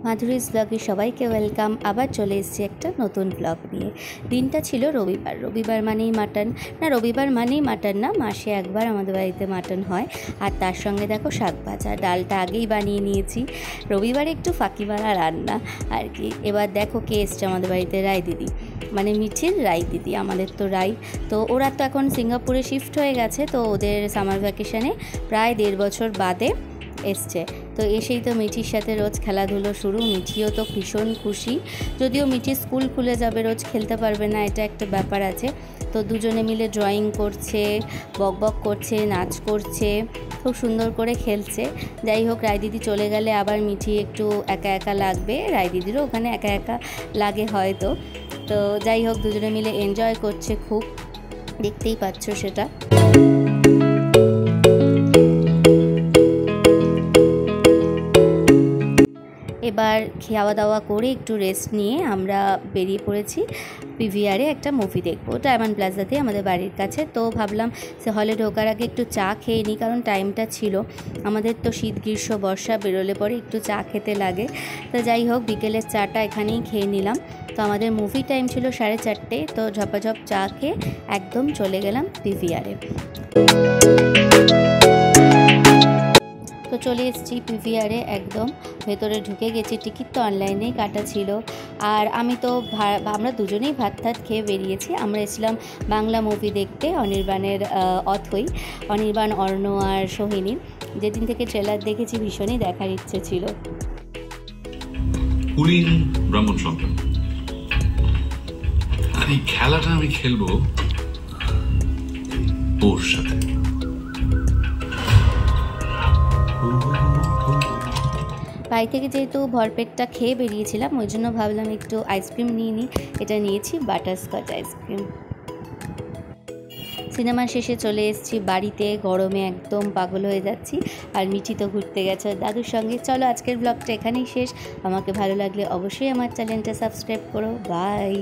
মাধুরীস ব্লগে সবাইকে ওয়েলকাম। আবার চলে এসেছি একটা নতুন ব্লগ নিয়ে। দিনটা ছিল রবিবার। রবিবার মানেই মাটন না, রবিবার মানেই মাটন না, মাসে একবার আমাদের বাড়িতে মাটন হয়। আর তার সঙ্গে দেখো শাক ভাজা, ডালটা আগেই বানিয়ে নিয়েছি। রবিবারে একটু ফাঁকি মারা রান্না আর কি। এবার দেখো কে এসছে আমাদের বাড়িতে, রাই দিদি, মানে মিঠির রাই দিদি। আমাদের তো রাই, তো ওরা তো এখন সিঙ্গাপুরে শিফট হয়ে গেছে, তো ওদের সামার ভ্যাকেশানে প্রায় 1.5 বছর বাদে এসছে। তো এসেই তো মিঠির সাথে রোজ খেলাধুলো শুরু। মিঠিও তো ভীষণ খুশি, যদিও মিঠি স্কুল খুলে যাবে, রোজ খেলতে পারবে না, এটা একটা ব্যাপার আছে। তো দুজনে মিলে ড্রয়িং করছে, বক বক করছে, নাচ করছে, খুব সুন্দর করে খেলছে। যাই হোক, রায় দিদি চলে গেলে আবার মিঠি একটু একা একা লাগবে, রায় দিদিরও ওখানে একা একা লাগে হয়তো। তো যাই হোক, দুজনে মিলে এনজয় করছে খুব, দেখতেই পাচ্ছ সেটা। এবার খাওয়া দাওয়া করে একটু রেস্ট নিয়ে আমরা বেরিয়ে পড়েছি পিভিআরে একটা মুভি দেখবো, ডায়মন্ড প্লাজাতে আমাদের বাড়ির কাছে। তো ভাবলাম সে হলে ঢোকার আগে একটু চা খেয়ে নিই, কারণ টাইমটা ছিল আমাদের তো শীত গ্রীষ্ম বর্ষা, বেরোলে পরে একটু চা খেতে লাগে। তো যাই হোক, বিকেলের চাটা এখানেই খেয়ে নিলাম। তো আমাদের মুভি টাইম ছিল 4:30, তো ঝপাঝপ চা খেয়ে একদম চলে গেলাম পিভিআরে। তো চলে এসেছি পিভিআরে, একদম ভেতরে ঢুকে গেছি। টিকিট তো অনলাইনেই কাটা ছিল। আর আমি তো আমরা দুজনেই ভাত খেয়ে বেরিয়েছি। আমরা এসেছিলাম বাংলা মুভি দেখতে, অনির্বাণের অথৈ, অনির্বাণ, অর্ণ আর সোহিনী। যেদিন থেকে ট্রেলার দেখেছি ভীষণই দেখার ইচ্ছে ছিল। কুলীন ব্রাহ্মণ সন্তান, আর এই খেলাটা আমি খেলবো ওর সাথে। বাড়ি থেকে যেহেতু ভরপেটটা খেয়ে বেরিয়েছিলাম, ওই জন্য ভাবলাম একটু আইসক্রিম নিয়ে নিই। এটা নিয়েছি বাটারস্কচ আইসক্রিম। সিনেমা শেষে চলে এসেছি বাড়িতে, গরমে একদম পাগল হয়ে যাচ্ছি। আর মিঠি তো ঘুরতে গেছে দাদুর সঙ্গে। চলো, আজকের ব্লগটা এখানেই শেষ। আমাকে ভালো লাগলে অবশ্যই আমার চ্যানেলটা সাবস্ক্রাইব করো। বাই।